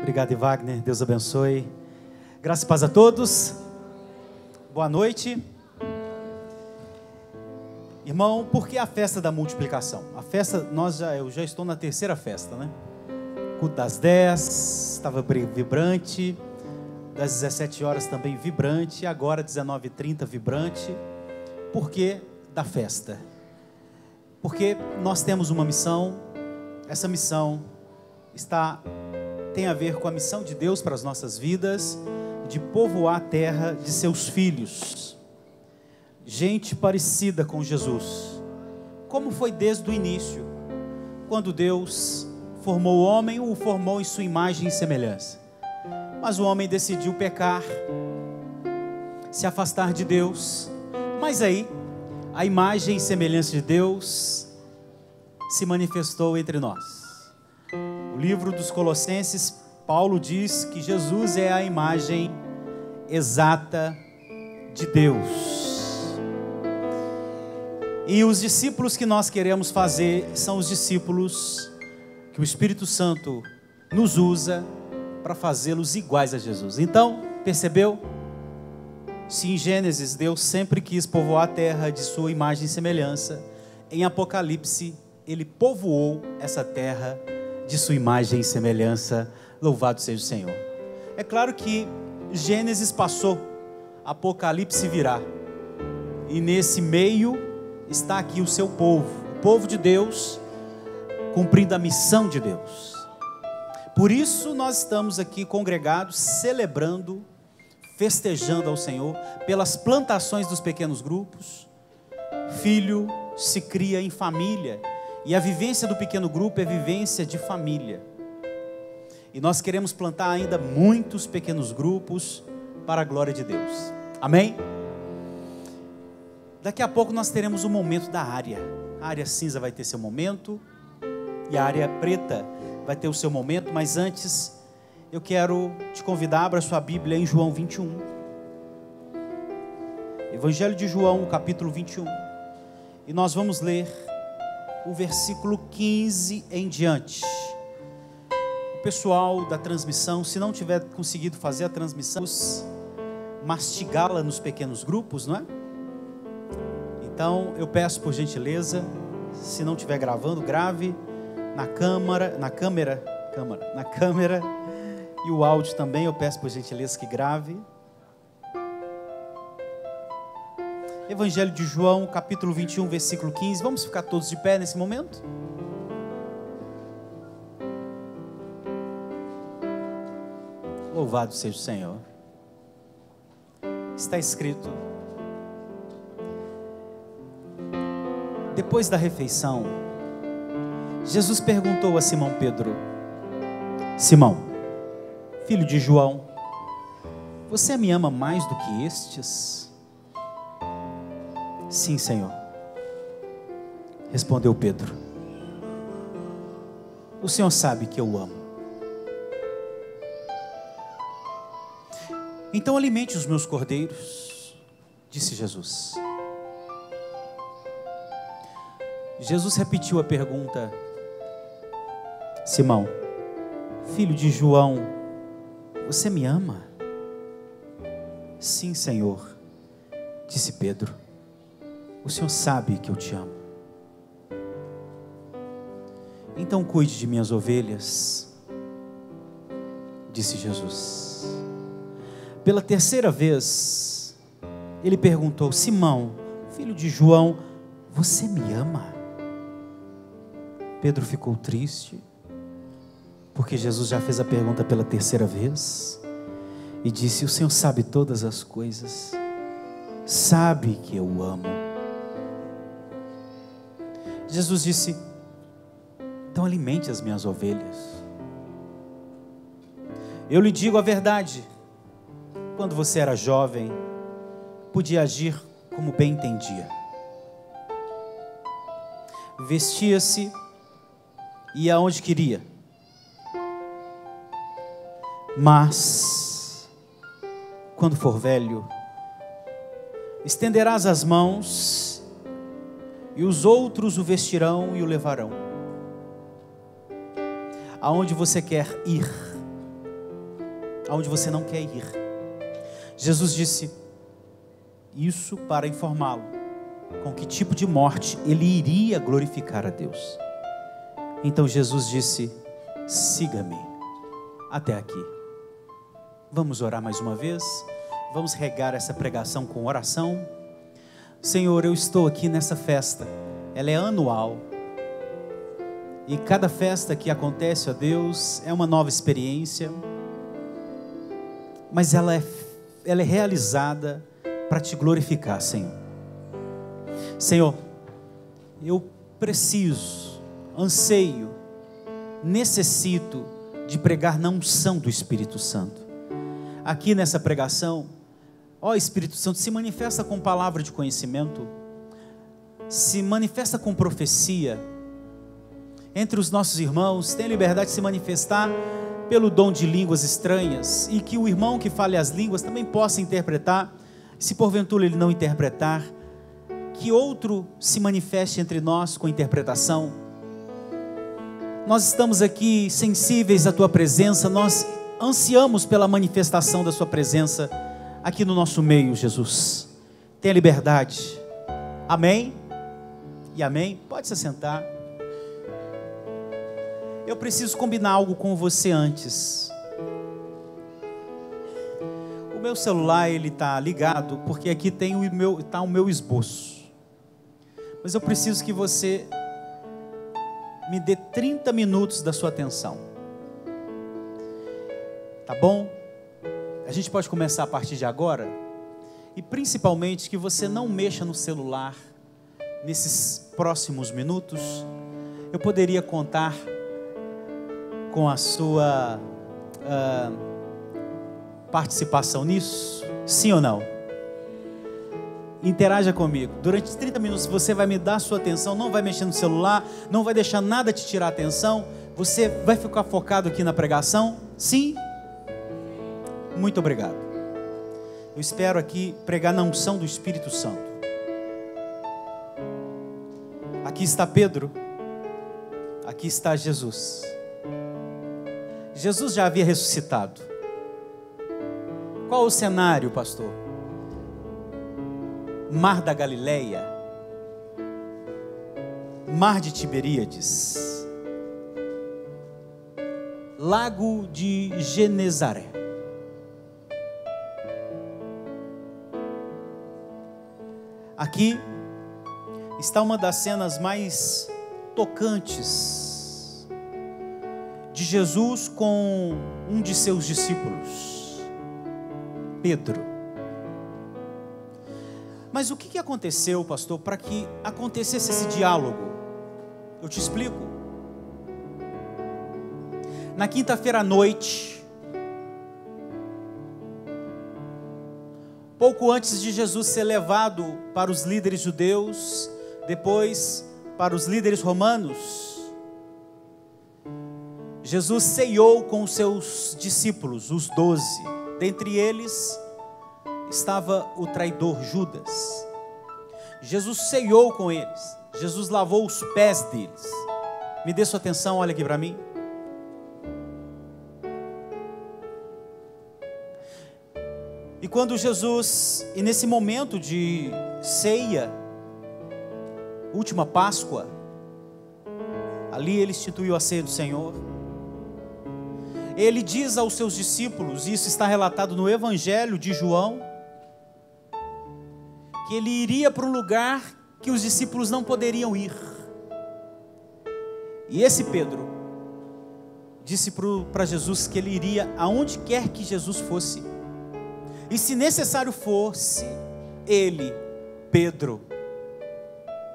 Obrigado, Wagner. Deus abençoe. Graça e paz a todos. Boa noite. Irmão, por que a festa da multiplicação? A festa, eu já estou na terceira festa, né? Culto das 10, estava vibrante. Das 17 horas também vibrante. Agora 19h30 vibrante. Por que da festa? Porque nós temos uma missão. Essa missão tem a ver com a missão de Deus para as nossas vidas, de povoar a terra de seus filhos, gente parecida com Jesus, como foi desde o início, quando Deus formou o homem, o formou em sua imagem e semelhança, mas o homem decidiu pecar, se afastar de Deus, mas aí, a imagem e semelhança de Deus se manifestou entre nós. O livro dos Colossenses, Paulo diz que Jesus é a imagem exata de Deus. E os discípulos que nós queremos fazer são os discípulos que o Espírito Santo nos usa para fazê-los iguais a Jesus. Então, percebeu? Se em Gênesis Deus sempre quis povoar a terra de sua imagem e semelhança, em Apocalipse Ele povoou essa terra de sua imagem e semelhança. Louvado seja o Senhor. É claro que Gênesis passou, Apocalipse virá, e nesse meio está aqui o seu povo, o povo de Deus, cumprindo a missão de Deus. Por isso nós estamos aqui congregados, celebrando, festejando ao Senhor, pelas plantações dos pequenos grupos. Filho se cria em família, e a vivência do pequeno grupo é vivência de família. E nós queremos plantar ainda muitos pequenos grupos para a glória de Deus. Amém? Daqui a pouco nós teremos o momento da área. A área cinza vai ter seu momento e a área preta vai ter o seu momento. Mas antes, eu quero te convidar, abra sua Bíblia em João 21. Evangelho de João, capítulo 21. E nós vamos ler o versículo 15 em diante. O pessoal da transmissão, se não tiver conseguido fazer a transmissão, mastigá-la nos pequenos grupos, não é? Então eu peço por gentileza, se não estiver gravando, grave na câmera, e o áudio também, eu peço por gentileza que grave. Evangelho de João, capítulo 21, versículo 15. Vamos ficar todos de pé nesse momento? Louvado seja o Senhor. Está escrito: depois da refeição, Jesus perguntou a Simão Pedro: Simão, filho de João, você me ama mais do que estes? Sim, Senhor, respondeu Pedro. O Senhor sabe que eu amo. Então alimente os meus cordeiros, disse Jesus. Jesus repetiu a pergunta: Simão, filho de João, você me ama? Sim, Senhor, disse Pedro. O Senhor sabe que eu te amo. Então cuide de minhas ovelhas, disse Jesus. Pela terceira vez, ele perguntou: Simão, filho de João, você me ama? Pedro ficou triste, porque Jesus já fez a pergunta pela terceira vez, e disse: o Senhor sabe todas as coisas, sabe que eu amo. Jesus disse: então alimente as minhas ovelhas. Eu lhe digo a verdade, quando você era jovem, podia agir como bem entendia. Vestia-se e ia aonde queria. Mas, quando for velho, estenderás as mãos e os outros o vestirão e o levarão aonde você quer ir. aonde você não quer ir. Jesus disse isso para informá-lo com que tipo de morte ele iria glorificar a Deus. Então Jesus disse: siga-me até aqui. Vamos orar mais uma vez, vamos regar essa pregação com oração. Senhor, eu estou aqui nessa festa, ela é anual, e cada festa que acontece, ó Deus, é uma nova experiência, mas ela é realizada para te glorificar, Senhor. Senhor, eu preciso, anseio, necessito de pregar na unção do Espírito Santo. Aqui nessa pregação, ó Espírito Santo, se manifesta com palavra de conhecimento, se manifesta com profecia entre os nossos irmãos, tem liberdade de se manifestar pelo dom de línguas estranhas, e que o irmão que fale as línguas também possa interpretar. Se porventura ele não interpretar, que outro se manifeste entre nós com interpretação. Nós estamos aqui sensíveis à tua presença, nós ansiamos pela manifestação da sua presença aqui no nosso meio, Jesus. Tenha liberdade. Amém e amém. Pode se assentar. Eu preciso combinar algo com você antes. O meu celular, ele está ligado, porque aqui tem o meu esboço. Mas eu preciso que você me dê 30 minutos da sua atenção. Tá bom? A gente pode começar a partir de agora. E principalmente que você não mexa no celular nesses próximos minutos. Eu poderia contar com a sua participação nisso? Sim ou não? Interaja comigo. Durante 30 minutos você vai me dar a sua atenção, não vai mexer no celular, não vai deixar nada te tirar a atenção. Você vai ficar focado aqui na pregação? Sim? Muito obrigado. Eu espero aqui pregar na unção do Espírito Santo. Aqui está Pedro. Aqui está Jesus. Jesus já havia ressuscitado. Qual o cenário, pastor? Mar da Galileia, Mar de Tiberíades, Lago de Genezaré. Aqui está uma das cenas mais tocantes de Jesus com um de seus discípulos, Pedro. Mas o que aconteceu, pastor, para que acontecesse esse diálogo? Eu te explico. Na quinta-feira à noite, pouco antes de Jesus ser levado para os líderes judeus, depois para os líderes romanos, Jesus ceiou com os seus discípulos, os 12. Dentre eles estava o traidor Judas. Jesus ceiou com eles. Jesus lavou os pés deles. Me dê sua atenção, olha aqui para mim. E quando Jesus, e nesse momento de ceia, última Páscoa, ali ele instituiu a ceia do Senhor. Ele diz aos seus discípulos, e isso está relatado no Evangelho de João, que ele iria para um lugar que os discípulos não poderiam ir. E esse Pedro disse para Jesus que ele iria aonde quer que Jesus fosse. E se necessário fosse, ele, Pedro,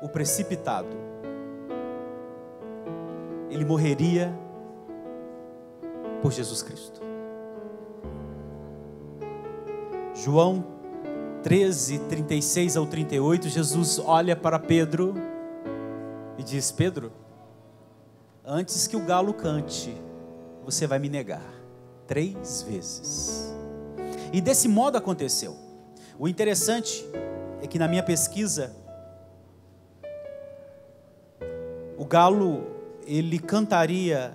o precipitado, ele morreria por Jesus Cristo. João 13, 36 ao 38, Jesus olha para Pedro e diz: Pedro, antes que o galo cante, você vai me negar 3 vezes. E desse modo aconteceu. O interessante é que na minha pesquisa, o galo, ele cantaria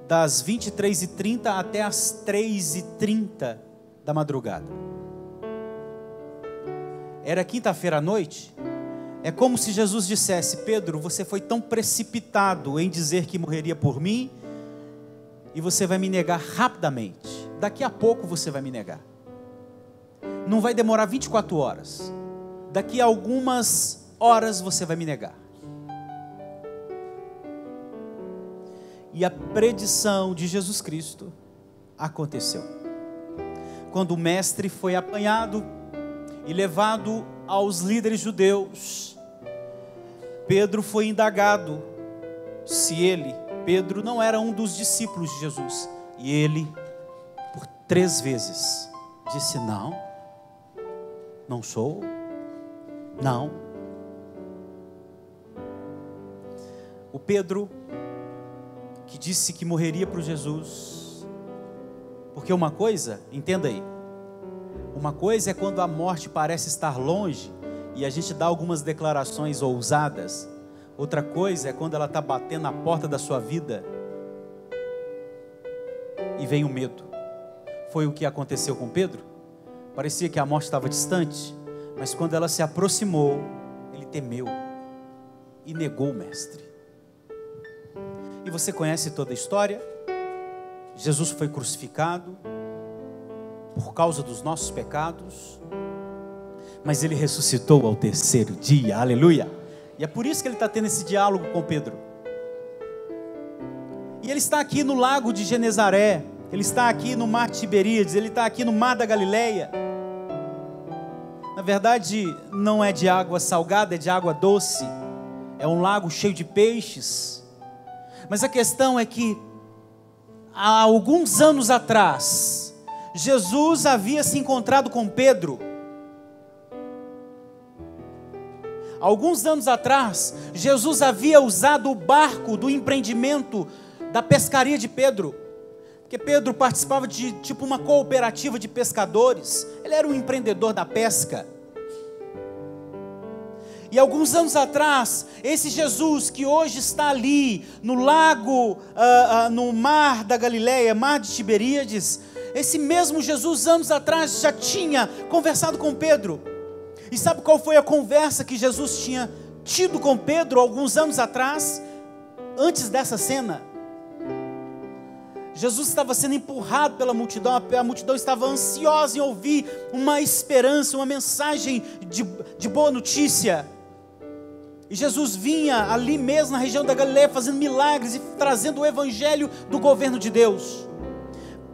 das 23h30 até as 3h30 da madrugada. Era quinta-feira à noite. É como se Jesus dissesse: Pedro, você foi tão precipitado em dizer que morreria por mim, e você vai me negar rapidamente. Daqui a pouco você vai me negar. Não vai demorar 24 horas. Daqui a algumas horas você vai me negar. E a predição de Jesus Cristo aconteceu. Quando o mestre foi apanhado e levado aos líderes judeus, Pedro foi indagado se ele, Pedro, não era um dos discípulos de Jesus. E ele, por 3 vezes, disse: não, não sou, não. O Pedro, que disse que morreria por Jesus, porque uma coisa, entenda aí, uma coisa é quando a morte parece estar longe e a gente dá algumas declarações ousadas. Outra coisa é quando ela está batendo na porta da sua vida e vem o medo. Foi o que aconteceu com Pedro. Parecia que a morte estava distante, mas quando ela se aproximou, ele temeu e negou o mestre. E você conhece toda a história. Jesus foi crucificado por causa dos nossos pecados, mas ele ressuscitou ao 3º dia, aleluia. E é por isso que ele está tendo esse diálogo com Pedro. E ele está aqui no lago de Genezaré, ele está aqui no mar de Tiberíades, ele está aqui no mar da Galileia. Na verdade, não é de água salgada, é de água doce. É um lago cheio de peixes. Mas a questão é que, há alguns anos atrás, Jesus havia se encontrado com Pedro. Alguns anos atrás, Jesus havia usado o barco do empreendimento da pescaria de Pedro. Porque Pedro participava de tipo uma cooperativa de pescadores. Ele era um empreendedor da pesca. E alguns anos atrás, esse Jesus que hoje está ali, no lago, no mar da Galileia, mar de Tiberíades, esse mesmo Jesus, anos atrás, já tinha conversado com Pedro. E sabe qual foi a conversa que Jesus tinha tido com Pedro alguns anos atrás? Antes dessa cena, Jesus estava sendo empurrado pela multidão, a multidão estava ansiosa em ouvir uma esperança, uma mensagem de boa notícia. E Jesus vinha ali mesmo na região da Galileia fazendo milagres e trazendo o evangelho do governo de Deus.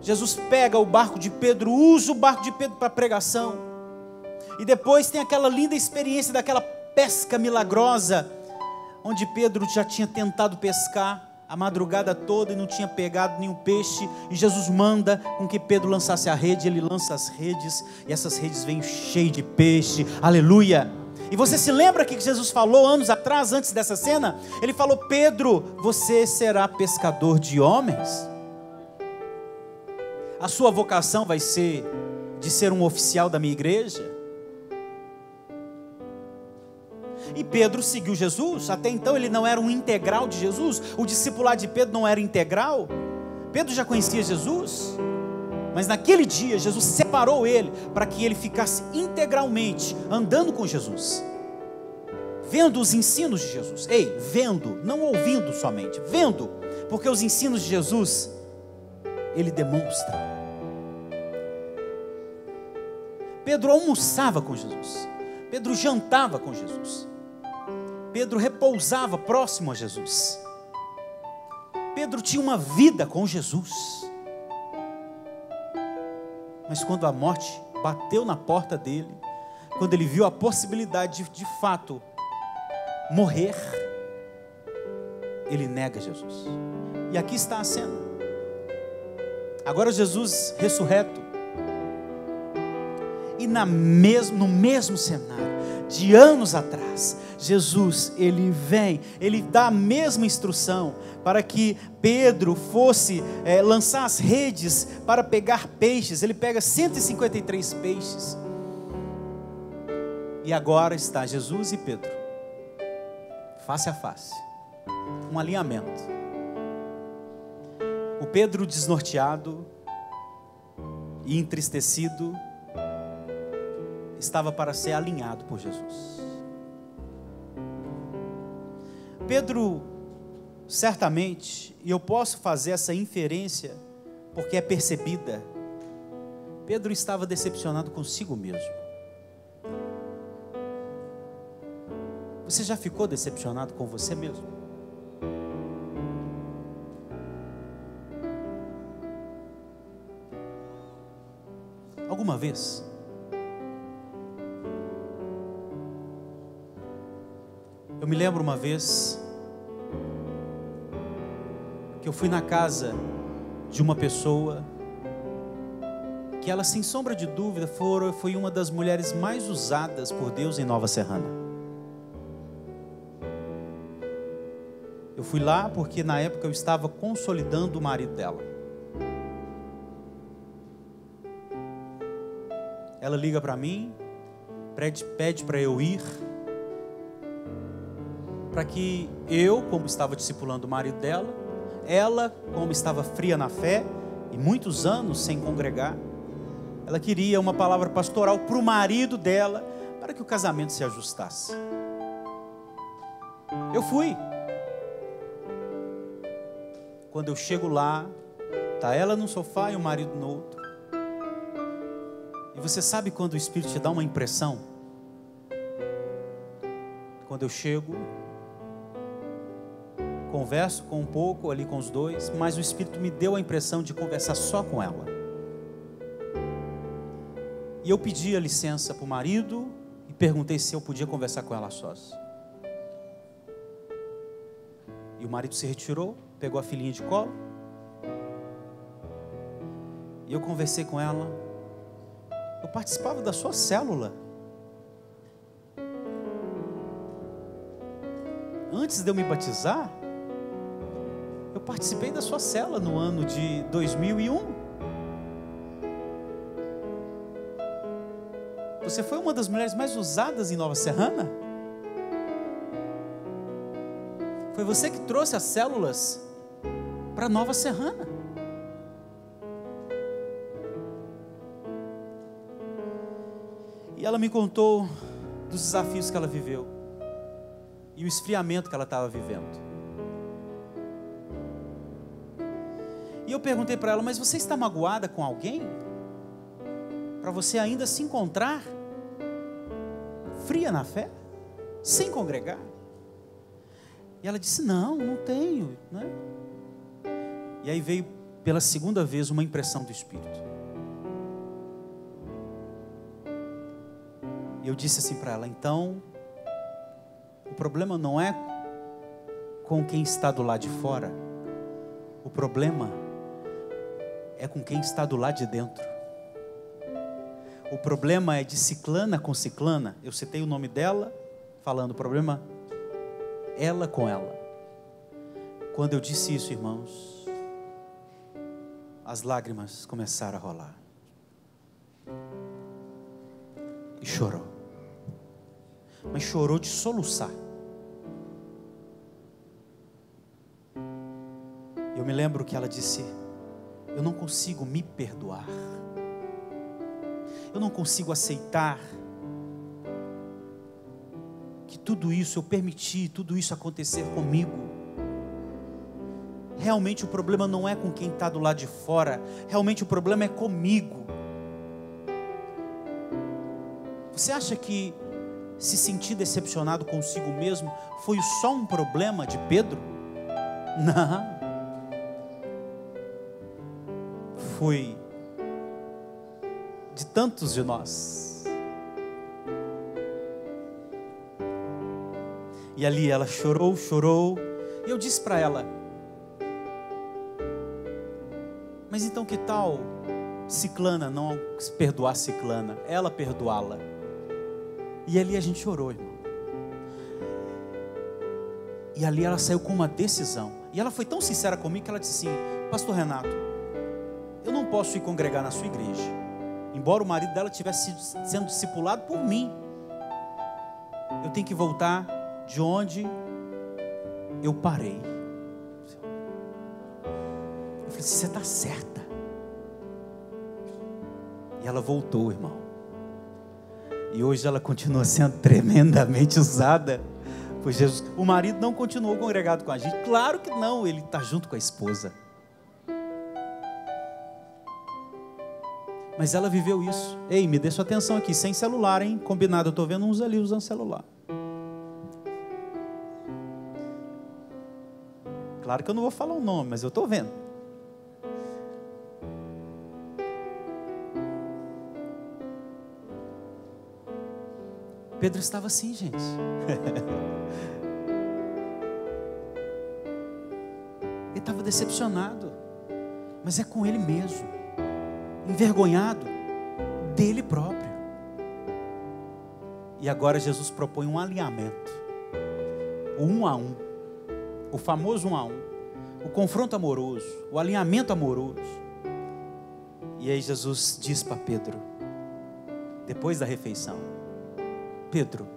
Jesus pega o barco de Pedro, usa o barco de Pedro para pregação. E depois tem aquela linda experiência daquela pesca milagrosa, onde Pedro já tinha tentado pescar a madrugada toda e não tinha pegado nenhum peixe. E Jesus manda com que Pedro lançasse a rede, ele lança as redes e essas redes vêm cheias de peixe, aleluia. E você se lembra que Jesus falou anos atrás, antes dessa cena? Ele falou: Pedro, você será pescador de homens. A sua vocação vai ser de ser um oficial da minha igreja. E Pedro seguiu Jesus. Até então ele não era um integral de Jesus. O discipulado de Pedro não era integral. Pedro já conhecia Jesus, mas naquele dia Jesus separou ele para que ele ficasse integralmente andando com Jesus, vendo os ensinos de Jesus. Ei, vendo, não ouvindo somente, vendo, porque os ensinos de Jesus ele demonstra. Pedro almoçava com Jesus, Pedro jantava com Jesus, Pedro repousava próximo a Jesus, Pedro tinha uma vida com Jesus. Mas quando a morte bateu na porta dele, quando ele viu a possibilidade de fato morrer, ele nega Jesus. E aqui está a cena. Agora Jesus ressurreto, e no mesmo cenário de anos atrás, Jesus, ele vem, ele dá a mesma instrução para que Pedro fosse lançar as redes para pegar peixes. Ele pega 153 peixes. E agora está Jesus e Pedro, face a face, um alinhamento. O Pedro, desnorteado e entristecido, estava para ser alinhado por Jesus. Pedro, certamente, e eu posso fazer essa inferência porque é percebida, Pedro estava decepcionado consigo mesmo. Você já ficou decepcionado com você mesmo? Alguma vez? Eu me lembro uma vez que eu fui na casa de uma pessoa que ela, sem sombra de dúvida, foi uma das mulheres mais usadas por Deus em Nova Serrana. Eu fui lá porque na época eu estava consolidando o marido dela. Ela liga para mim, pede para eu ir, para que eu, como estava discipulando o marido dela, ela, como estava fria na fé e muitos anos sem congregar, ela queria uma palavra pastoral para o marido dela, para que o casamento se ajustasse. Eu fui. Quando eu chego lá, está ela num sofá e o marido no outro. E você sabe quando o Espírito te dá uma impressão? Quando eu chego, converso com um pouco ali com os dois, mas o Espírito me deu a impressão de conversar só com ela. E eu pedi a licença para o marido e perguntei se eu podia conversar com ela sós. E o marido se retirou, pegou a filhinha de colo. E eu conversei com ela. Eu participava da sua célula. Antes de eu me batizar, eu participei da sua célula no ano de 2001. Você foi uma das mulheres mais usadas em Nova Serrana? Foi você que trouxe as células para Nova Serrana. E ela me contou dos desafios que ela viveu e o esfriamento que ela estava vivendo. E eu perguntei para ela: mas você está magoada com alguém? Para você ainda se encontrar fria na fé, sem congregar? E ela disse: não tenho, né? E aí veio pela segunda vez uma impressão do Espírito. E eu disse assim para ela: então, o problema não é com quem está do lado de fora, o problema é com quem está do lado de dentro. O problema é de ciclana com ciclana. Eu citei o nome dela, falando o problema, ela com ela. Quando eu disse isso, irmãos, as lágrimas começaram a rolar. E chorou. Mas chorou de soluçar. Eu me lembro que ela disse: eu não consigo me perdoar. Eu não consigo aceitar que tudo isso, eu permiti tudo isso acontecer comigo. Realmente o problema não é com quem está do lado de fora. Realmente o problema é comigo. Você acha que se sentir decepcionado consigo mesmo foi só um problema de Pedro? Não. Foi de tantos de nós. E ali ela chorou. E eu disse para ela: mas então que tal ciclana não perdoar ciclana, ela perdoá-la? E ali a gente chorou, irmão. E ali ela saiu com uma decisão. E ela foi tão sincera comigo que ela disse assim: pastor Renato, eu não posso ir congregar na sua igreja, embora o marido dela estivesse sendo discipulado por mim. Eu tenho que voltar de onde eu parei. Eu falei: falei assim, você está certa. E ela voltou, irmão. E hoje ela continua sendo tremendamente usada por Jesus. O marido não continuou congregado com a gente. Claro que não, ele está junto com a esposa. Mas ela viveu isso. Ei, me dê sua atenção aqui, sem celular, hein? Combinado, eu estou vendo uns ali usando celular. Claro que eu não vou falar o nome, mas eu estou vendo. Pedro estava assim, gente. Ele estava decepcionado. Mas é com ele mesmo. Envergonhado dele próprio. E agora Jesus propõe um alinhamento. O 1 a 1. O famoso 1 a 1. O confronto amoroso. O alinhamento amoroso. E aí Jesus diz para Pedro, depois da refeição: Pedro,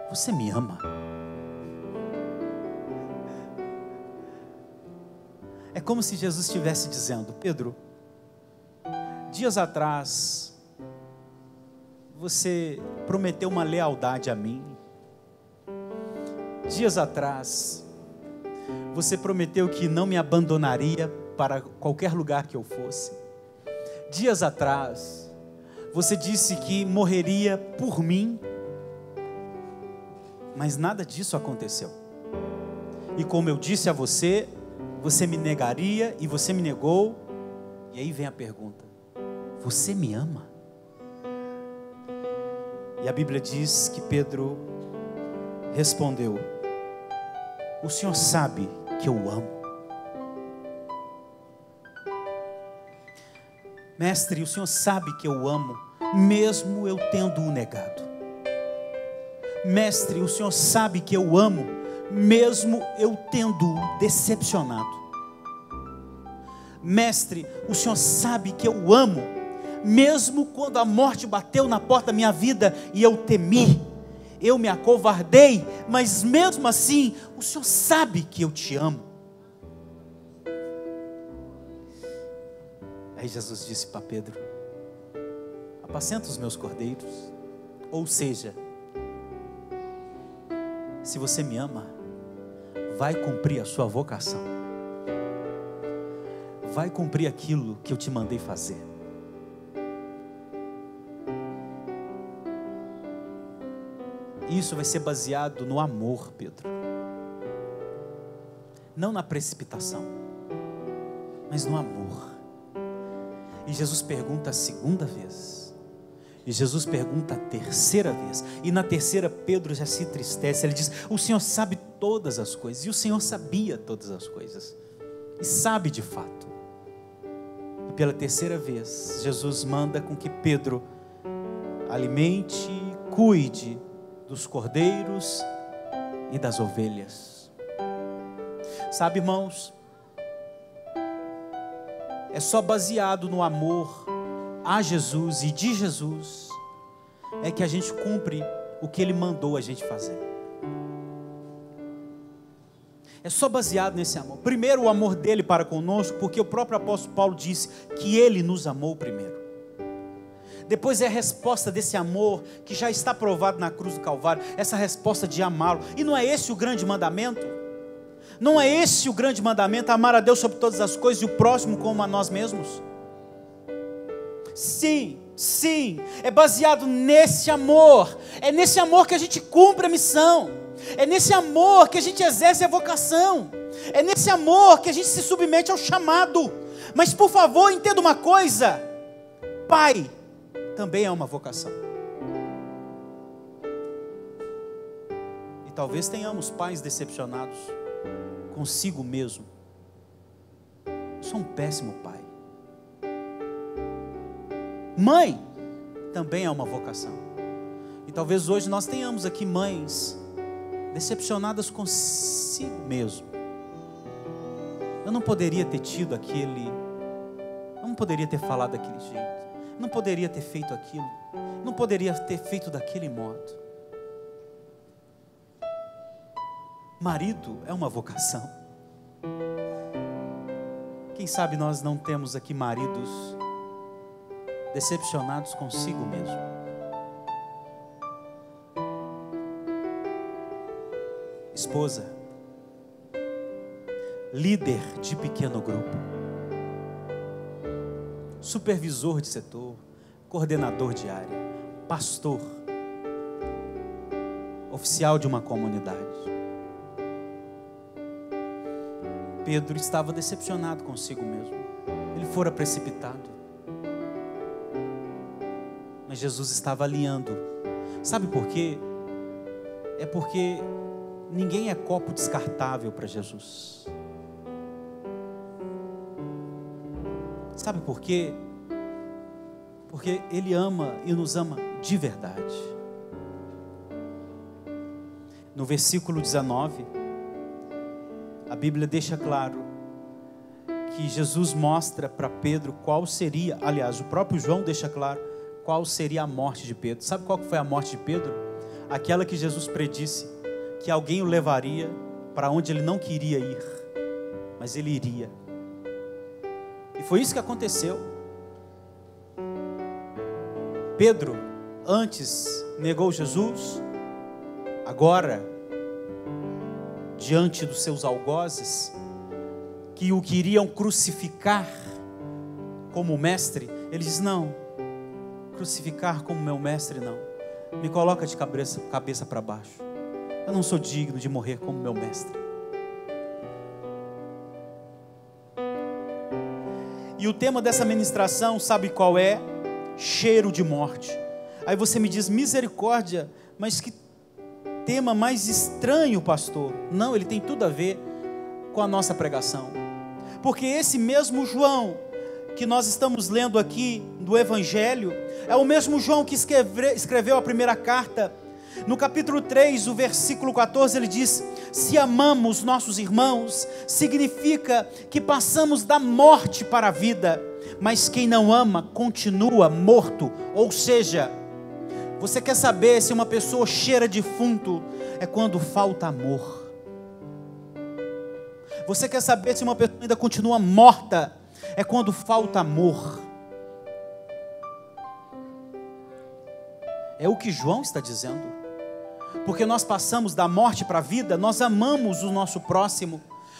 você me ama? É como se Jesus estivesse dizendo: Pedro, dias atrás, você prometeu uma lealdade a mim. Dias atrás, você prometeu que não me abandonaria para qualquer lugar que eu fosse. Dias atrás, você disse que morreria por mim, mas nada disso aconteceu. E como eu disse a você, você me negaria e você me negou. E aí vem a pergunta: você me ama? E a Bíblia diz que Pedro respondeu: o Senhor sabe que eu amo. Mestre, o Senhor sabe que eu amo, mesmo eu tendo-o negado. Mestre, o Senhor sabe que eu amo, mesmo eu tendo-o decepcionado. Mestre, o Senhor sabe que eu amo, mesmo quando a morte bateu na porta da minha vida e eu temi, eu me acovardei, mas mesmo assim, o Senhor sabe que eu te amo. Aí Jesus disse para Pedro: apacenta os meus cordeiros. Ou seja, se você me ama, vai cumprir a sua vocação. Vai cumprir aquilo que eu te mandei fazer. Isso vai ser baseado no amor, Pedro. Não na precipitação, mas no amor. E Jesus pergunta a segunda vez. E Jesus pergunta a terceira vez. E na terceira Pedro já se entristece. Ele diz: o Senhor sabe todas as coisas. E o Senhor sabia todas as coisas. E sabe de fato. E pela terceira vez, Jesus manda com que Pedro alimente e cuide dos cordeiros e das ovelhas. Sabe, irmãos, é só baseado no amor a Jesus e de Jesus é que a gente cumpre o que Ele mandou a gente fazer. É só baseado nesse amor. Primeiro, o amor dele para conosco, porque o próprio apóstolo Paulo disse que Ele nos amou primeiro. Depois é a resposta desse amor que já está provado na cruz do Calvário, essa resposta de amá-lo. E não é esse o grande mandamento? Não é esse o grande mandamento, amar a Deus sobre todas as coisas e o próximo como a nós mesmos? Sim, sim, é baseado nesse amor. É nesse amor que a gente cumpre a missão. É nesse amor que a gente exerce a vocação. É nesse amor que a gente se submete ao chamado. Mas por favor, entenda uma coisa: pai também é uma vocação. E talvez tenhamos pais decepcionados consigo mesmo. Eu sou um péssimo pai. Mãe também é uma vocação. E talvez hoje nós tenhamos aqui mães decepcionadas consigo mesmo. Eu não poderia ter tido aquele, eu não poderia ter falado daquele jeito, não poderia ter feito aquilo, não poderia ter feito daquele modo. Marido é uma vocação. Quem sabe nós não temos aqui maridos decepcionados consigo mesmo. Esposa, líder de pequeno grupo, supervisor de setor, coordenador de área, pastor, oficial de uma comunidade. Pedro estava decepcionado consigo mesmo. Ele fora precipitado. Mas Jesus estava alinhando. Sabe por quê? É porque ninguém é copo descartável para Jesus. Sabe por quê? Porque Ele ama e nos ama de verdade. No versículo 19, a Bíblia deixa claro que Jesus mostra para Pedro qual seria, aliás, o próprio João deixa claro qual seria a morte de Pedro. Sabe qual que foi a morte de Pedro? Aquela que Jesus predisse, que alguém o levaria para onde ele não queria ir, mas ele iria. E foi isso que aconteceu. Pedro, antes, negou Jesus. Agora, diante dos seus algozes, que o queriam crucificar como mestre, ele diz: não, crucificar como meu mestre não, me coloca de cabeça para baixo, eu não sou digno de morrer como meu mestre. E o tema dessa ministração, sabe qual é? Cheiro de morte. Aí você me diz: misericórdia, mas que tema mais estranho, pastor. Não, ele tem tudo a ver com a nossa pregação, porque esse mesmo João que nós estamos lendo aqui do Evangelho é o mesmo João que escreveu a primeira carta. No capítulo 3, o versículo 14, ele diz: se amamos nossos irmãos, significa que passamos da morte para a vida, mas quem não ama continua morto. Ou seja, você quer saber se uma pessoa cheira defunto? É quando falta amor. Você quer saber se uma pessoa ainda continua morta? É quando falta amor. É o que João está dizendo. Porque nós passamos da morte para a vida, nós amamos o nosso próximo.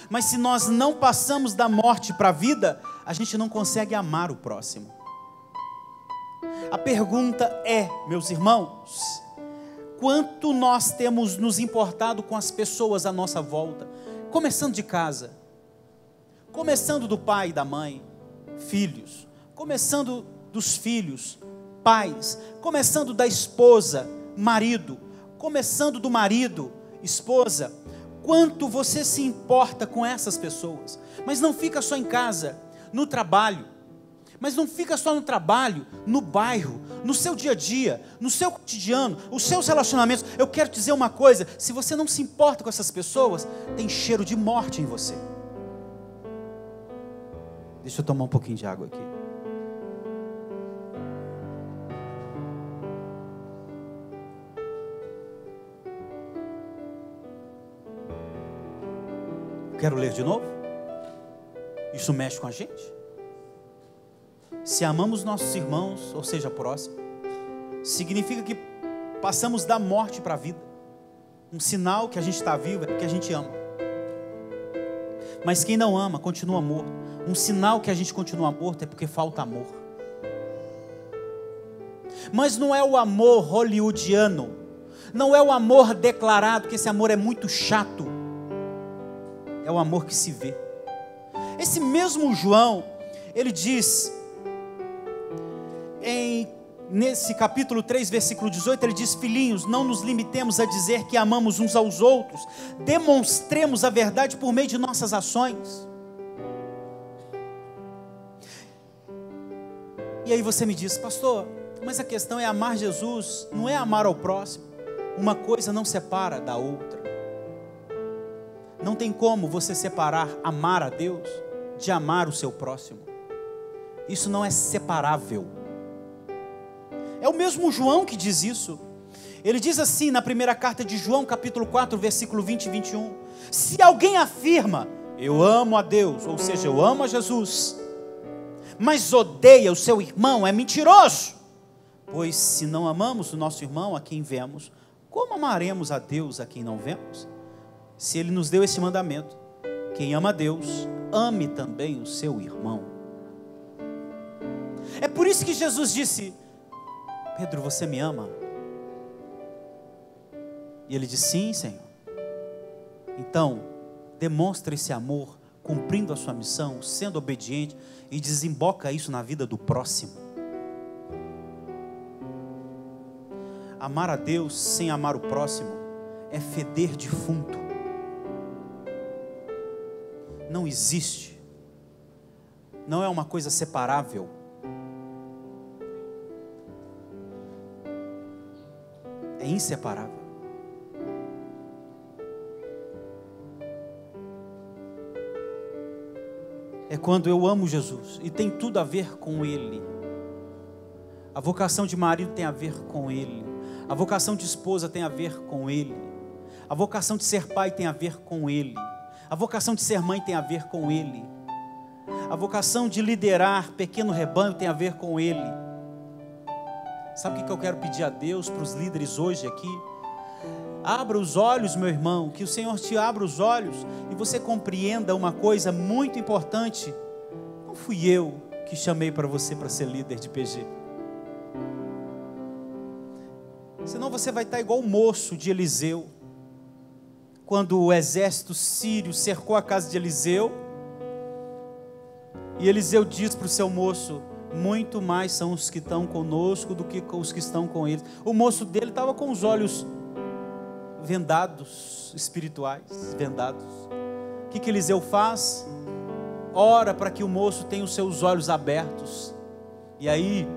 Mas se nós não passamos da morte para a vida, a gente não consegue amar o próximo. A pergunta é, meus irmãos, quanto nós temos nos importado com as pessoas à nossa volta? Começando de casa, começando do pai e da mãe, filhos, começando dos filhos, pais, começando da esposa, marido, começando do marido, esposa. Quanto você se importa com essas pessoas? Mas não fica só em casa, no trabalho. Mas não fica só no trabalho, no bairro, no seu dia a dia, no seu cotidiano, os seus relacionamentos. Eu quero te dizer uma coisa: se você não se importa com essas pessoas, tem cheiro de morte em você. Deixa eu tomar um pouquinho de água aqui. Quero ler de novo. Isso mexe com a gente. Se amamos nossos irmãos, ou seja, próximo, significa que passamos da morte para a vida. Um sinal que a gente está vivo é porque a gente ama. Mas quem não ama, continua morto. Um sinal que a gente continua morto é porque falta amor. Mas não é o amor hollywoodiano, não é o amor declarado, que esse amor é muito chato. É o amor que se vê. Esse mesmo João, ele diz, nesse capítulo 3, versículo 18, ele diz: filhinhos, não nos limitemos a dizer que amamos uns aos outros, demonstremos a verdade por meio de nossas ações. E aí você me diz: pastor, mas a questão é amar Jesus, não é amar ao próximo. Uma coisa não separa da outra. Não tem como você separar amar a Deus de amar o seu próximo. Isso não é separável. É o mesmo João que diz isso. Ele diz assim na primeira carta de João, capítulo 4, versículo 20 e 21. Se alguém afirma eu amo a Deus, ou seja, eu amo a Jesus, mas odeia o seu irmão, é mentiroso. Pois se não amamos o nosso irmão a quem vemos, como amaremos a Deus a quem não vemos? Se Ele nos deu esse mandamento, quem ama a Deus, ame também o seu irmão. É por isso que Jesus disse: Pedro, você me ama? E ele disse: sim, Senhor. Então, demonstra esse amor, cumprindo a sua missão, sendo obediente, e desemboca isso na vida do próximo. Amar a Deus sem amar o próximo é feder defunto. Não existe. Não é uma coisa separável. É inseparável. É quando eu amo Jesus, e tem tudo a ver com Ele. A vocação de marido tem a ver com Ele. A vocação de esposa tem a ver com Ele. A vocação de ser pai tem a ver com Ele. A vocação de ser mãe tem a ver com Ele. A vocação de liderar pequeno rebanho tem a ver com Ele. Sabe o que eu quero pedir a Deus para os líderes hoje aqui? Abra os olhos, meu irmão, que o Senhor te abra os olhos e você compreenda uma coisa muito importante. Não fui eu que chamei para você para ser líder de PG. Senão você vai estar igual o moço de Eliseu. Quando o exército sírio cercou a casa de Eliseu, e Eliseu diz para o seu moço: muito mais são os que estão conosco do que os que estão com eles. O moço dele estava com os olhos vendados, espirituais, vendados. O que Eliseu faz? Ora para que o moço tenha os seus olhos abertos. E aí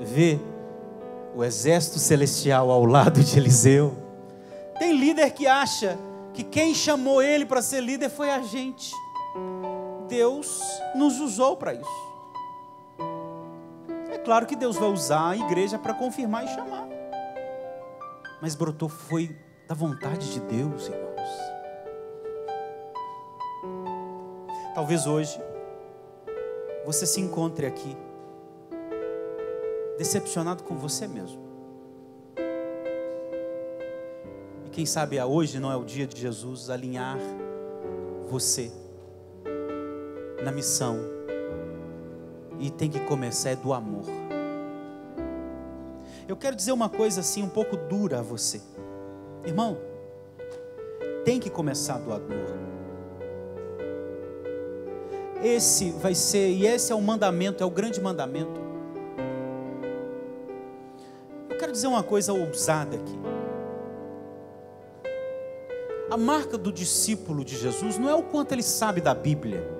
vê o exército celestial ao lado de Eliseu. Tem líder que acha que quem chamou ele para ser líder foi a gente. Deus nos usou para isso. É claro que Deus vai usar a igreja para confirmar e chamar. Mas brotou foi da vontade de Deus, irmãos. Talvez hoje você se encontre aqui decepcionado com você mesmo. E quem sabe hoje não é o dia de Jesus alinhar você na missão. E tem que começar do amor. Eu quero dizer uma coisa assim um pouco dura a você. Irmão, tem que começar do amor. Esse vai ser, e esse é o mandamento, é o grande mandamento. Eu quero dizer uma coisa ousada aqui. A marca do discípulo de Jesus não é o quanto ele sabe da Bíblia.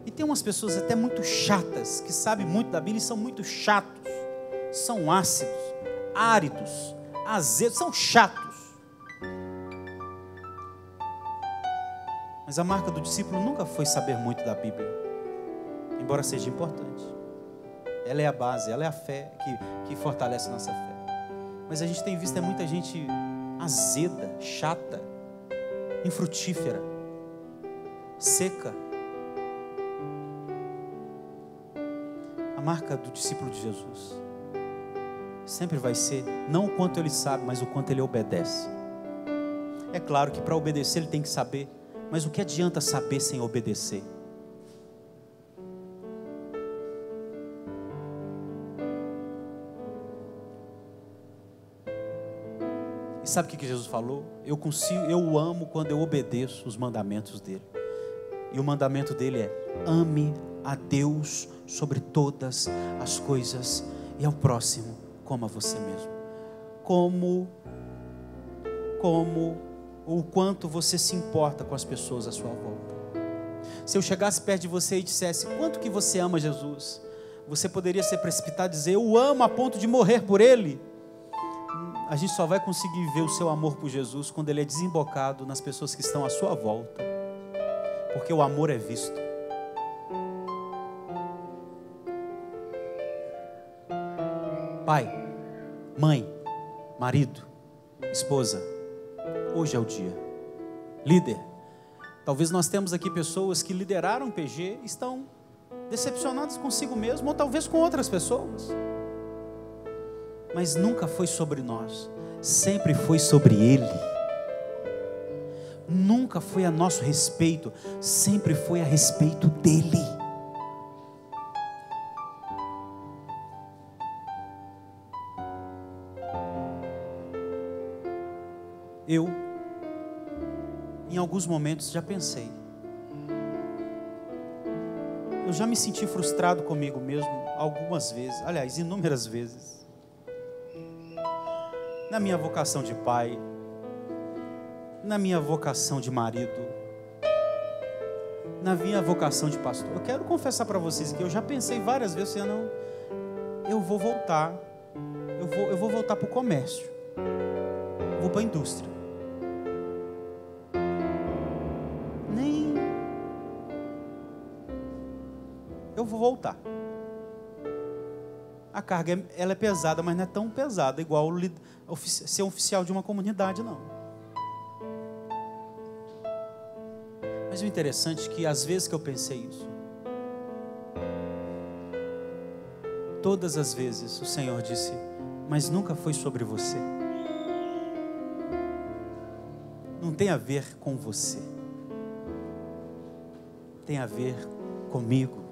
E tem umas pessoas até muito chatas, que sabem muito da Bíblia e são muito chatos. São ácidos, áridos, azedos, são chatos. Mas a marca do discípulo nunca foi saber muito da Bíblia, embora seja importante. Ela é a base, ela é a fé que fortalece a nossa fé. Mas a gente tem visto muita gente azeda, chata, infrutífera, seca. A marca do discípulo de Jesus sempre vai ser não o quanto ele sabe, mas o quanto ele obedece. É claro que para obedecer ele tem que saber, mas o que adianta saber sem obedecer? E sabe o que Jesus falou? Eu o amo quando eu obedeço os mandamentos dele. E o mandamento dele é: ame a Deus sobre todas as coisas e ao próximo como a você mesmo. Como o quanto você se importa com as pessoas à sua volta. Se eu chegasse perto de você e dissesse: quanto que você ama Jesus? Você poderia ser precipitado e dizer: eu amo a ponto de morrer por Ele. A gente só vai conseguir ver o seu amor por Jesus quando ele é desembocado nas pessoas que estão à sua volta. Porque o amor é visto. Pai, mãe, marido, esposa, hoje é o dia. Líder, Talvez nós temos aqui pessoas que lideraram o PG, estão decepcionadas consigo mesmo, ou talvez com outras pessoas. Mas nunca foi sobre nós, sempre foi sobre Ele. Nunca foi a nosso respeito, sempre foi a respeito dEle. Eu, em alguns momentos, já pensei. Eu já me senti frustrado comigo mesmo algumas vezes, aliás, inúmeras vezes. Na minha vocação de pai, na minha vocação de marido, na minha vocação de pastor. Eu quero confessar para vocês que eu já pensei várias vezes, não, eu vou voltar, eu vou voltar para o comércio, vou para a indústria. Eu vou voltar. A carga ela é pesada, mas não é tão pesada igual ser um oficial de uma comunidade, não. Mas o interessante é que às vezes que eu pensei isso, todas as vezes o Senhor disse, mas nunca foi sobre você. Não tem a ver com você. Tem a ver comigo.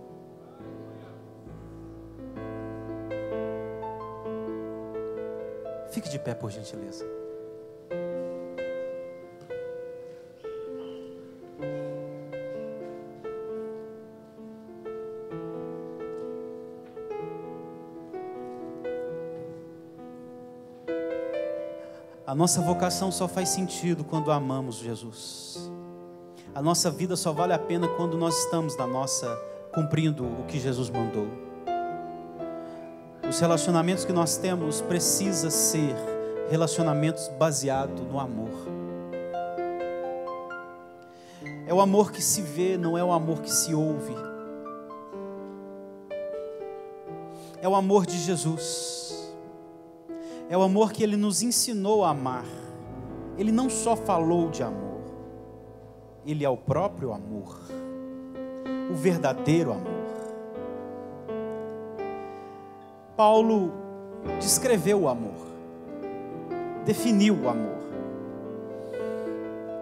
Fique de pé, por gentileza. A nossa vocação só faz sentido quando amamos Jesus. A nossa vida só vale a pena quando nós estamos cumprindo o que Jesus mandou. Os relacionamentos que nós temos precisam ser relacionamentos baseados no amor. É o amor que se vê, não é o amor que se ouve. É o amor de Jesus. É o amor que Ele nos ensinou a amar. Ele não só falou de amor, Ele é o próprio amor, o verdadeiro amor. Paulo descreveu o amor, definiu o amor.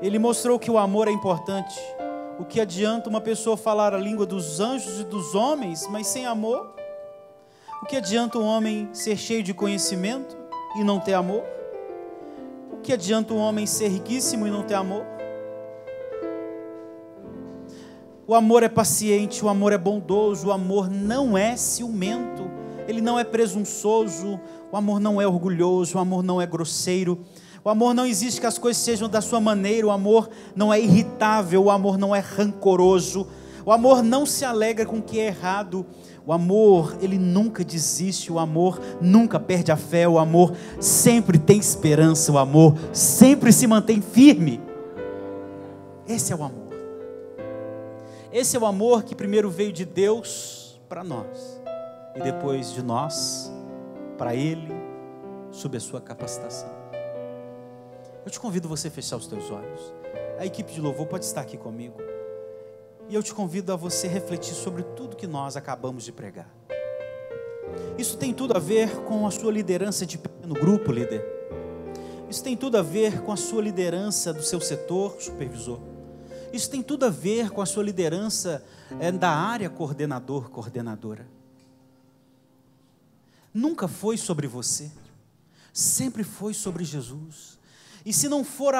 Ele mostrou que o amor é importante. O que adianta uma pessoa falar a língua dos anjos e dos homens, mas sem amor? O que adianta um homem ser cheio de conhecimento e não ter amor? O que adianta um homem ser riquíssimo e não ter amor? O amor é paciente, o amor é bondoso, o amor não é ciumento. Ele não é presunçoso, o amor não é orgulhoso, o amor não é grosseiro, o amor não existe que as coisas sejam da sua maneira, o amor não é irritável, o amor não é rancoroso, o amor não se alegra com o que é errado, o amor, ele nunca desiste, o amor nunca perde a fé, o amor sempre tem esperança, o amor sempre se mantém firme. Esse é o amor. Esse é o amor que primeiro veio de Deus para nós. E depois de nós, para Ele, sob a sua capacitação. Eu te convido você a fechar os teus olhos. A equipe de louvor pode estar aqui comigo. E eu te convido a você refletir sobre tudo que nós acabamos de pregar. Isso tem tudo a ver com a sua liderança de pequeno grupo, líder. Isso tem tudo a ver com a sua liderança do seu setor, supervisor. Isso tem tudo a ver com a sua liderança da área coordenador, coordenadora. Nunca foi sobre você, sempre foi sobre Jesus. E se não for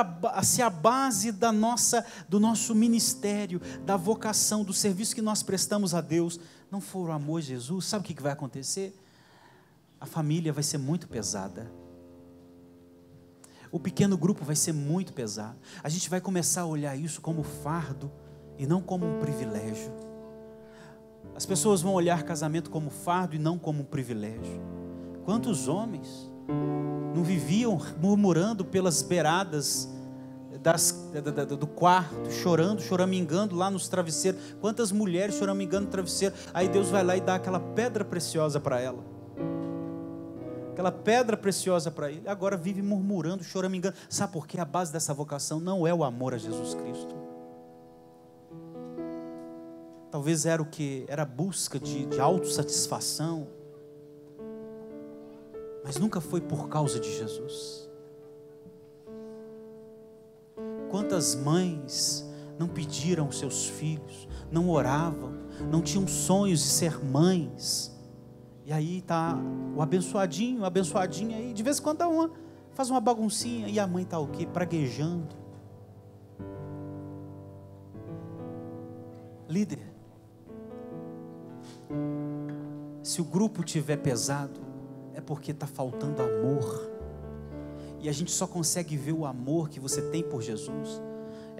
se a base do nosso ministério, da vocação, do serviço que nós prestamos a Deus, não for o amor de Jesus, sabe o que vai acontecer? A família vai ser muito pesada. O pequeno grupo vai ser muito pesado. A gente vai começar a olhar isso como fardo e não como um privilégio. As pessoas vão olhar casamento como fardo e não como um privilégio. Quantos homens não viviam murmurando pelas beiradas do quarto, chorando, choramingando lá nos travesseiros? Quantas mulheres choramingando no travesseiro? Aí Deus vai lá e dá aquela pedra preciosa para ela. Aquela pedra preciosa para ele. Agora vive murmurando, choramingando. Sabe por quê? A base dessa vocação não é o amor a Jesus Cristo. Talvez era o que? Era a busca de autossatisfação. Mas nunca foi por causa de Jesus. Quantas mães não pediram seus filhos, não oravam, não tinham sonhos de ser mães. E aí está o abençoadinho, a abençoadinha aí, de vez em quando uma faz uma baguncinha e a mãe está o quê? Praguejando. Líder, se o grupo tiver pesado, é porque está faltando amor. E a gente só consegue ver o amor que você tem por Jesus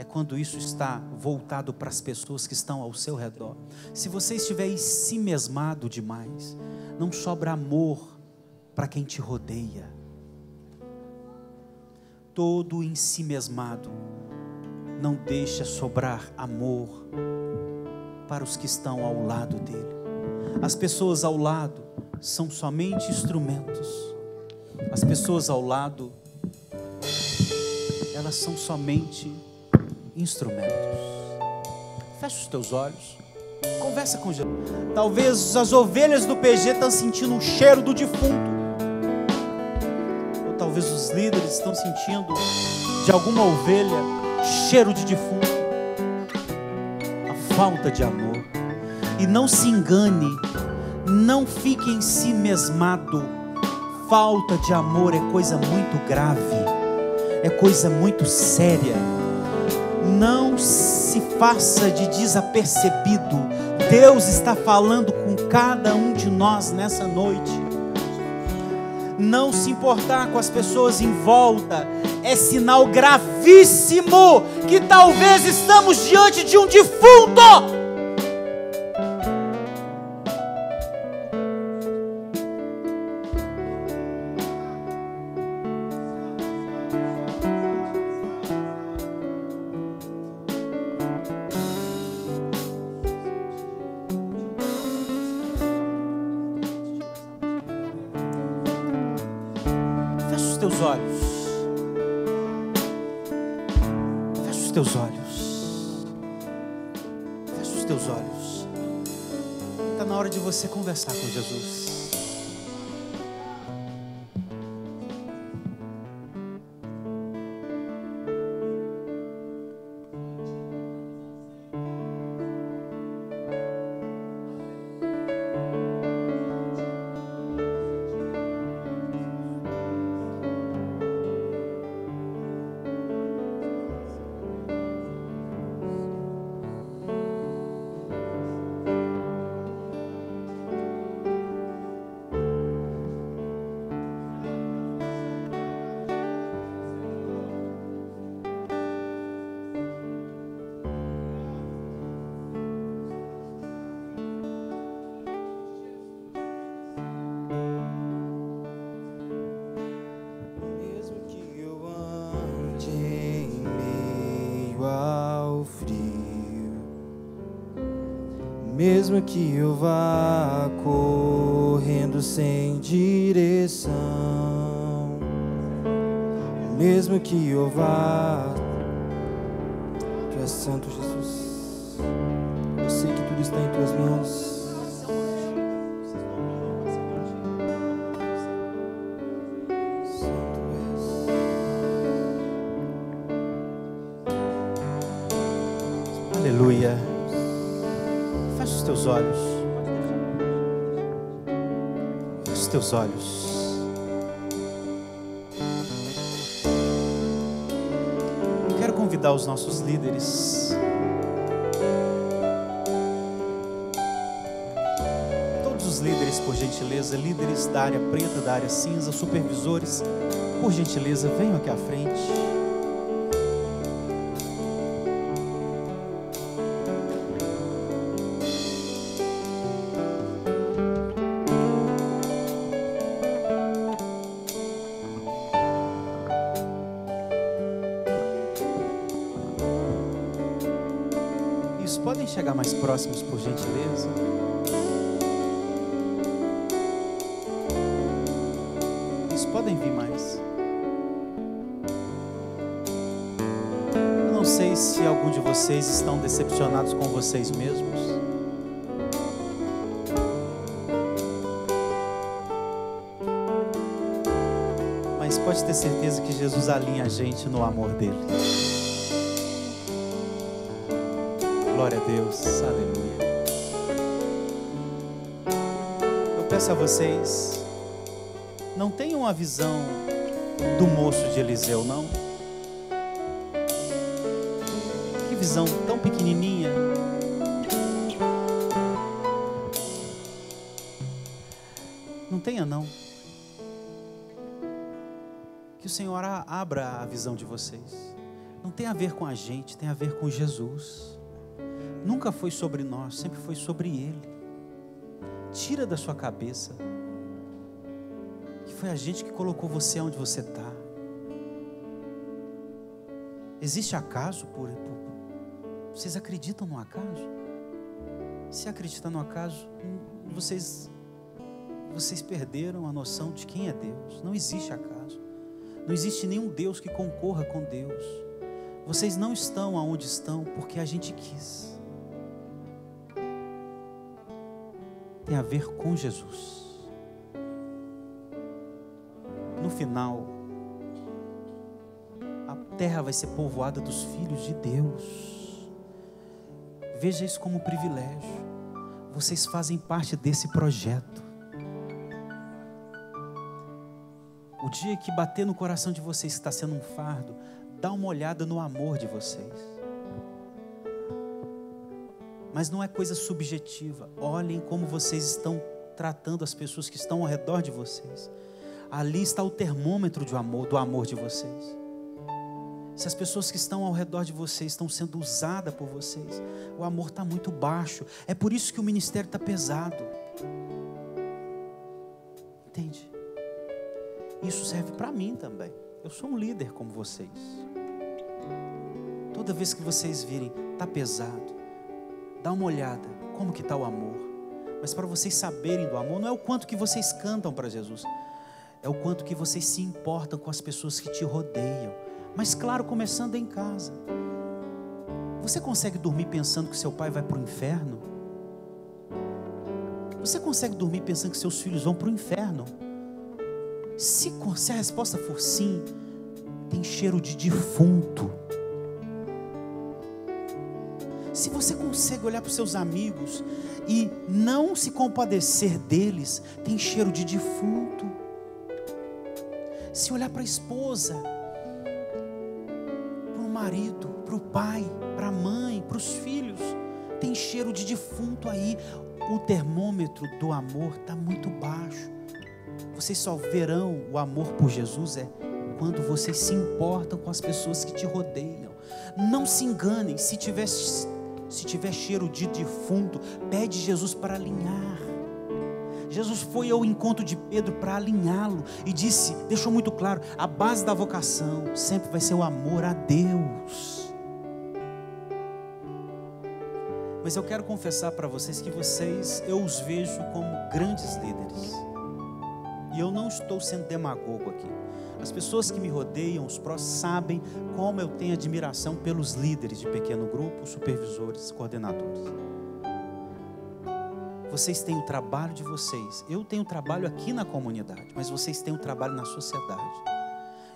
é quando isso está voltado para as pessoas que estão ao seu redor. Se você estiver em si mesmado demais, não sobra amor para quem te rodeia. Todo em si mesmado não deixa sobrar amor para os que estão ao lado dele. As pessoas ao lado são somente instrumentos. As pessoas ao lado, elas são somente instrumentos. Fecha os teus olhos, conversa com Jesus. Talvez as ovelhas do PG estão sentindo o cheiro do defunto, ou talvez os líderes estão sentindo de alguma ovelha cheiro de defunto, a falta de amor. E não se engane, não fique em si mesmado. Falta de amor é coisa muito grave, é coisa muito séria. Não se faça de desapercebido. Deus está falando com cada um de nós nessa noite. Não se importar com as pessoas em volta é sinal gravíssimo que talvez estamos diante de um defunto. Teus olhos, fecha os teus olhos, fecha os teus olhos. Está na hora de você conversar com Jesus. Mesmo que eu vá correndo sem direção, mesmo que eu vá, Tu és santo, Jesus. Eu sei que tudo está em Tuas mãos. Aleluia. Fecha os teus olhos. Fecha os teus olhos. Eu quero convidar os nossos líderes. Todos os líderes, por gentileza, líderes da área preta, da área cinza, supervisores, por gentileza, venham aqui à frente. Podem chegar mais próximos, por gentileza. Isso, podem vir mais. Eu não sei se algum de vocês estão decepcionados com vocês mesmos. pode ter certeza que Jesus alinha a gente no amor dele. Glória a Deus, aleluia. Eu peço a vocês, não tenham a visão do moço de Eliseu, não. Que visão tão pequenininha. Não tenha, não. Que o Senhor abra a visão de vocês. Não tem a ver com a gente, tem a ver com Jesus. Nunca foi sobre nós, sempre foi sobre Ele. Tira da sua cabeça que foi a gente que colocou você onde você está. Existe acaso? Vocês acreditam no acaso? Se acreditar no acaso, vocês perderam a noção de quem é Deus. Não existe acaso. Não existe nenhum Deus que concorra com Deus. Vocês não estão aonde estão porque a gente quis. Tem a ver com Jesus. No final, a terra vai ser povoada dos filhos de Deus. Veja isso como um privilégio. Vocês fazem parte desse projeto. O dia que bater no coração de vocês que está sendo um fardo, dá uma olhada no amor de vocês. Mas não é coisa subjetiva. Olhem como vocês estão tratando as pessoas que estão ao redor de vocês. Ali está o termômetro do amor de vocês. Se as pessoas que estão ao redor de vocês estão sendo usadas por vocês, o amor está muito baixo. É por isso que o ministério está pesado. Entende? Isso serve para mim também. Eu sou um líder como vocês. Toda vez que vocês virem, está pesado, dá uma olhada, como que está o amor. Mas para vocês saberem do amor, não é o quanto que vocês cantam para Jesus, é o quanto que vocês se importam com as pessoas que te rodeiam. Mas claro, começando em casa. Você consegue dormir pensando que seu pai vai para o inferno? Você consegue dormir pensando que seus filhos vão para o inferno? Se a resposta for sim, tem cheiro de defunto. Se você consegue olhar para os seus amigos e não se compadecer deles, tem cheiro de defunto. Se olhar para a esposa, para o marido, para o pai, para a mãe, para os filhos, tem cheiro de defunto aí. O termômetro do amor está muito baixo. Vocês só verão o amor por Jesus quando vocês se importam com as pessoas que te rodeiam. Não se enganem, se tiver cheiro de defunto, pede Jesus para alinhar. Jesus foi ao encontro de Pedro para alinhá-lo e deixou muito claro, a base da vocação sempre vai ser o amor a Deus. Mas eu quero confessar para vocês que eu os vejo como grandes líderes. E eu não estou sendo demagogo aqui. As pessoas que me rodeiam, os prós, sabem como eu tenho admiração pelos líderes de pequeno grupo, supervisores, coordenadores. Vocês têm o trabalho de vocês. Eu tenho trabalho aqui na comunidade, mas vocês têm o trabalho na sociedade.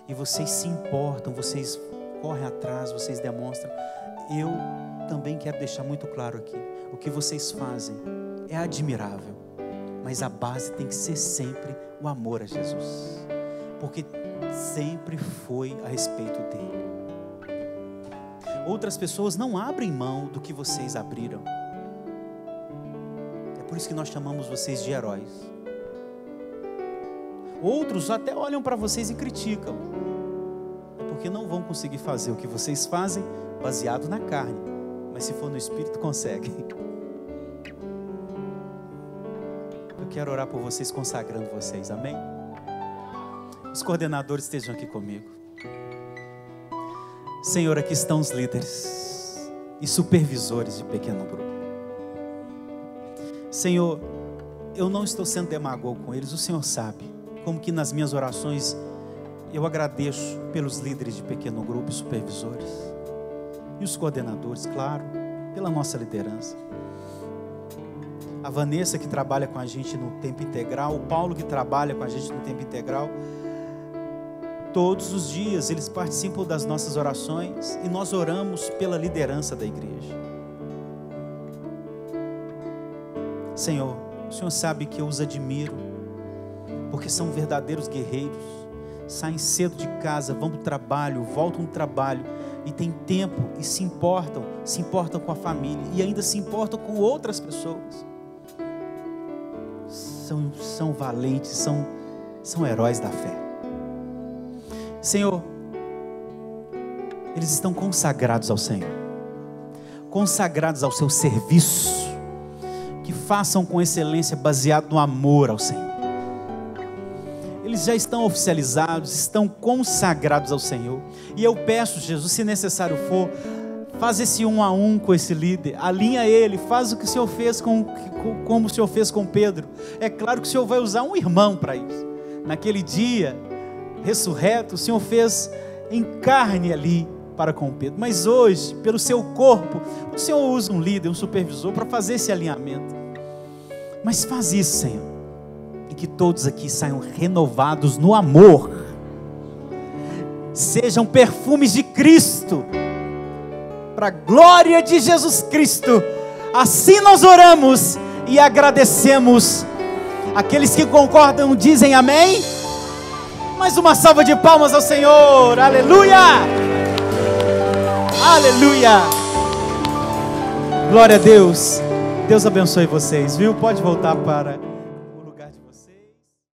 E vocês se importam, vocês correm atrás, vocês demonstram. Eu também quero deixar muito claro aqui. O que vocês fazem é admirável. Mas a base tem que ser sempre o amor a Jesus. Porque sempre foi a respeito dele. Outras pessoas não abrem mão do que vocês abriram. É por isso que nós chamamos vocês de heróis. Outros até olham para vocês e criticam. É porque não vão conseguir fazer o que vocês fazem baseado na carne. Mas se for no Espírito, conseguem. Eu quero orar por vocês, consagrando vocês, amém? Os coordenadores estejam aqui comigo. Senhor, aqui estão os líderes e supervisores de pequeno grupo. Senhor, eu não estou sendo demagogo com eles, o Senhor sabe. Como que nas minhas orações eu agradeço pelos líderes de pequeno grupo e supervisores. E os coordenadores, claro, pela nossa liderança. A Vanessa que trabalha com a gente no tempo integral, o Paulo que trabalha com a gente no tempo integral. Todos os dias eles participam das nossas orações e nós oramos pela liderança da igreja. Senhor, o Senhor sabe que eu os admiro, porque são verdadeiros guerreiros. Saem cedo de casa, vão para o trabalho, voltam do trabalho e têm tempo e se importam com a família e ainda se importam com outras pessoas. São valentes, são heróis da fé. Senhor, eles estão consagrados ao Senhor, consagrados ao seu serviço, que façam com excelência, baseado no amor ao Senhor. Eles já estão oficializados, estão consagrados ao Senhor, e eu peço, Jesus, se necessário for, faz esse 1 a 1 com esse líder, alinha ele, faz o que o Senhor fez como o Senhor fez com Pedro. É claro que o Senhor vai usar um irmão para isso. Naquele dia ressurreto, o Senhor fez em carne ali para com Pedro, mas hoje, pelo seu corpo, o Senhor usa um líder, um supervisor para fazer esse alinhamento. Mas faz isso, Senhor, e que todos aqui saiam renovados no amor, sejam perfumes de Cristo, para a glória de Jesus Cristo. Assim nós oramos e agradecemos. Aqueles que concordam dizem amém. Mais uma salva de palmas ao Senhor. Aleluia! Aleluia! Glória a Deus. Deus abençoe vocês, viu? Pode voltar para